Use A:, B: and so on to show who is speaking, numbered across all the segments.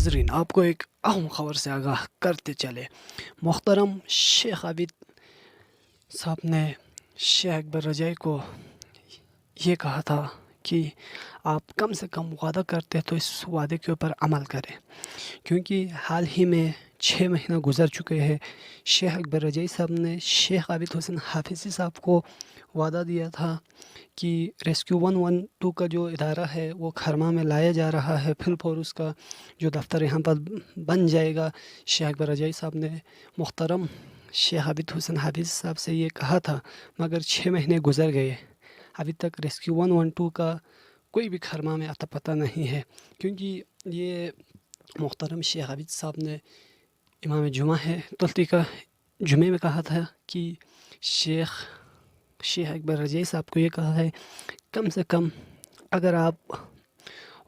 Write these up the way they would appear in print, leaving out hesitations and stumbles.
A: नाजरीन, आपको एक अहम खबर से आगाह करते चले। मोहतरम शेख आबिद साहब ने शेख अकबर रजाई को ये कहा था कि आप कम से कम वादा करते हैं तो इस वादे के ऊपर अमल करें, क्योंकि हाल ही में 6 महीना गुजर चुके हैं। शेख अकबर रजाई साहब ने शेख आबिद हुसैन हाफिज़ी साहब को वादा दिया था कि रेस्क्यू 112 का जो इदारा है वो खरमा में लाया जा रहा है, फिर उसका जो दफ्तर यहाँ पर बन जाएगा। शेख अकबर रजाई साहब ने मुहतरम शेख आबिद हुसैन हाफिज़ साहब से ये कहा था, मगर 6 महीने गुजर गए, अभी तक रेस्क्यू 112 का कोई भी खरमा में अता पता नहीं है। क्योंकि ये मुहतरम शेख आबिद साहब ने इमाम जुमा है तुलती का जुमे में कहा था कि शेख अकबर रजाई साहब को ये कहा है, कम से कम अगर आप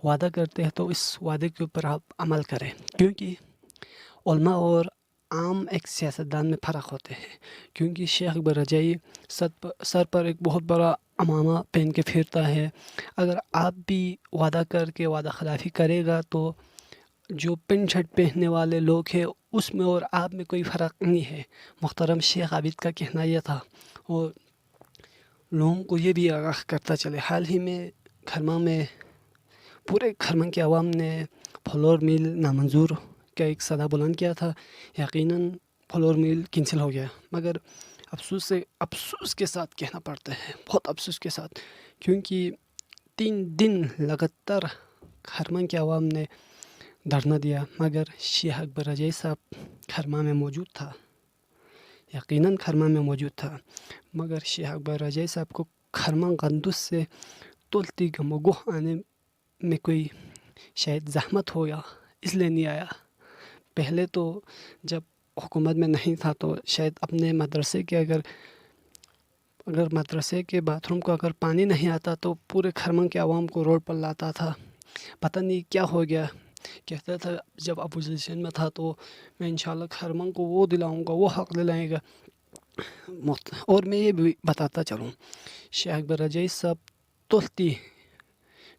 A: वादा करते हैं तो इस वादे के ऊपर आप अमल करें, क्योंकि उलमा और आम एक सियासतदान में फ़र्क होते हैं। क्योंकि शेख अकबर रजाई सर पर एक बहुत बड़ा अमामा पहन के फिरता है। अगर आप भी वादा करके वादा खिलाफ़ी करेगा तो जो पेंट शर्ट पहनने वाले लोग हैं उसमें और आप में कोई फ़र्क नहीं है। मुहतरम शेख आबिद का कहना यह था, और लोगों को ये भी आगाह करता चले। हाल ही में खरमा में पूरे खरमा की आवाम ने फ्लोर मिल नामंजूर का एक सदा बुलंद किया था। यकीनन फ्लोर मिल कैंसिल हो गया, मगर अफसोस के साथ कहना पड़ता है, बहुत अफसोस के साथ, क्योंकि 3 दिन लगातार खरमा की आवाम ने धरना दिया, मगर शेख अकबर रजाई साहब खरमा में मौजूद था, यकीनन खरमा में मौजूद था। मगर शेख अकबर रजाई साहब को खरमा गंदुस से तुलती गमगोह आने में कोई शायद ज़हमत हो या इसलिए नहीं आया। पहले तो जब हुकूमत में नहीं था तो शायद अपने मदरसे के अगर मदरसे के बाथरूम को अगर पानी नहीं आता तो पूरे खरमा के आवाम को रोड पर लाता था। पता नहीं क्या हो गया, कहता था जब अपोजिशन में था तो मैं इंशाल्लाह खरमा को वो दिलाऊंगा, वो हक दिलाएगा। और मैं ये भी बताता चलूँ, शेख अकबर रजाई साहब तुलती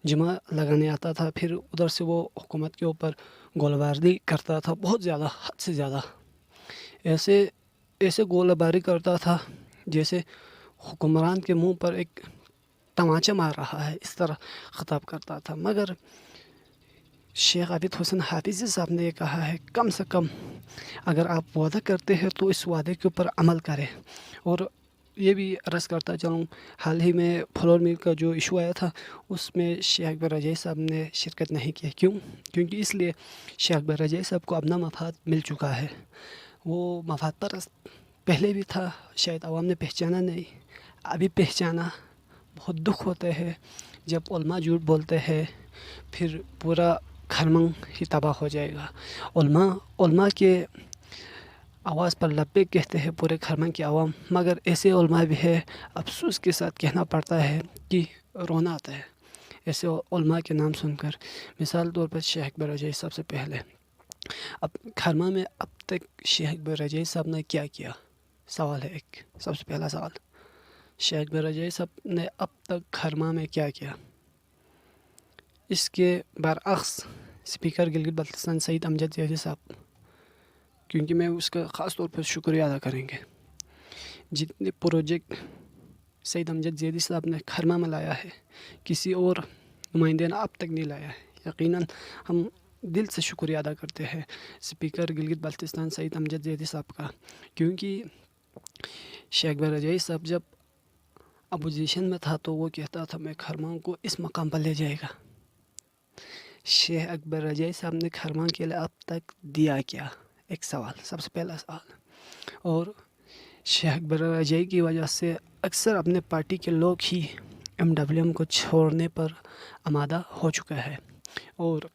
A: जुमा लगाने आता था, फिर उधर से वो हुकूमत के ऊपर गोलाबारी करता था, बहुत ज़्यादा, हद से ज़्यादा। ऐसे गोलाबारी करता था जैसे हुक्मरान के मुंह पर एक तमाचा मार रहा है, इस तरह ख़िताब करता था। मगर शेख आबिद हुसैन हाफिज़ी साहब ने ये कहा है, कम से कम अगर आप वादा करते हैं तो इस वादे के ऊपर अमल करें। और ये भी अर्ज़ करता चलूँ, हाल ही में फ्लोर मिल का जो इशू आया था उसमें शेख अकबर रजाई साहब ने शिरकत नहीं की। क्योंकि इसलिए शेख अकबर रजाई साहब को अपना मफाद मिल चुका है। वो मफाद परस्त पहले भी था, शायद आवाम ने पहचाना नहीं, अभी पहचाना। बहुत दुख होते हैं जब उलमा झूठ बोलते हैं, फिर पूरा खरमंग ही तबाह हो जाएगा। उलमा के आवाज़ पर लब्बैक कहते हैं पूरे खरमा की आवाम, मगर ऐसे उलमा भी है, अफसोस के साथ कहना पड़ता है कि रोना आता है ऐसे उलमा के नाम सुनकर। मिसाल तौर पर शेख अकबर रजाई साहब से पहले अब खरमा में अब तक शेख अकबर रजाई साहब ने क्या किया, सवाल है एक। सबसे पहला सवाल, शेख अकबर रजाई साहब ने अब तक खरमा में क्या किया? इसके बरअक्स स्पीकर गिलगित बल्तिस्तान सईद अमजद ज़ैदी साहब, क्योंकि मैं उसका ख़ास तौर पर शुक्रिया अदा करेंगे, जितने प्रोजेक्ट सईद अमजद ज़ैदी साहब ने खरमा में लाया है किसी और नुमाइंदे ने अब तक नहीं लाया है। यकीनन हम दिल से शुक्रिया अदा करते हैं स्पीकर गिलगित बल्तिस्तान सईद अमजद ज़ैदी साहब का, क्योंकि शेख अकबर रजाई साहब जब अपोजिशन में था तो वो कहता था मैं खरमा को इस मकाम पर ले जाएगा। शेख अकबर रजाई साहब ने खरमा के लिए अब तक दिया क्या? एक सवाल, सबसे पहला सवाल। और शेख अकबर रजाई की वजह से अक्सर अपने पार्टी के लोग ही MWM को छोड़ने पर आमादा हो चुका है। और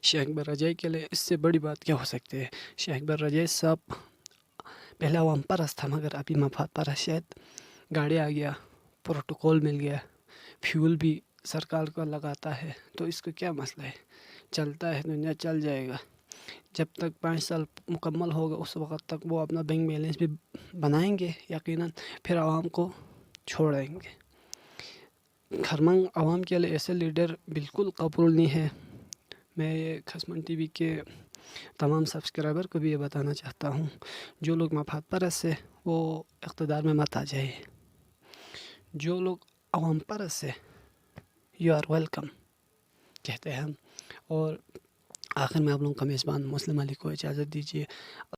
A: शेख अकबर रजाई के लिए इससे बड़ी बात क्या हो सकती है? शेख अकबर रजाई साहब पहले अवाम परस्त था, मगर अभी मफाद परस्त। शायद गाड़ी आ गया, प्रोटोकॉल मिल गया, फ्यूल भी सरकार का लगाता है, तो इसका क्या मसला है, चलता है, दुनिया चल जाएगा। जब तक 5 साल मुकम्मल होगा उस वक़्त तक वो अपना बैंक बैलेंस भी बनाएंगे यकीनन, फिर आवाम को छोड़ देंगे। खरमंग आवाम के लिए ऐसे लीडर बिल्कुल कबूल नहीं है میں خسمن ٹی وی کے تمام سبسکرائبر کو بھی یہ بتانا چاہتا ہوں، جو لوگ مفاد پرست ہے وہ اقتدار میں مت آ جائے، جو لوگ عوام پرست ہے یو آر ویلکم کہتے ہیں ہم۔ اور آخر میں آپ لوگوں کا میزبان مسلم علی کو اجازت دیجیے۔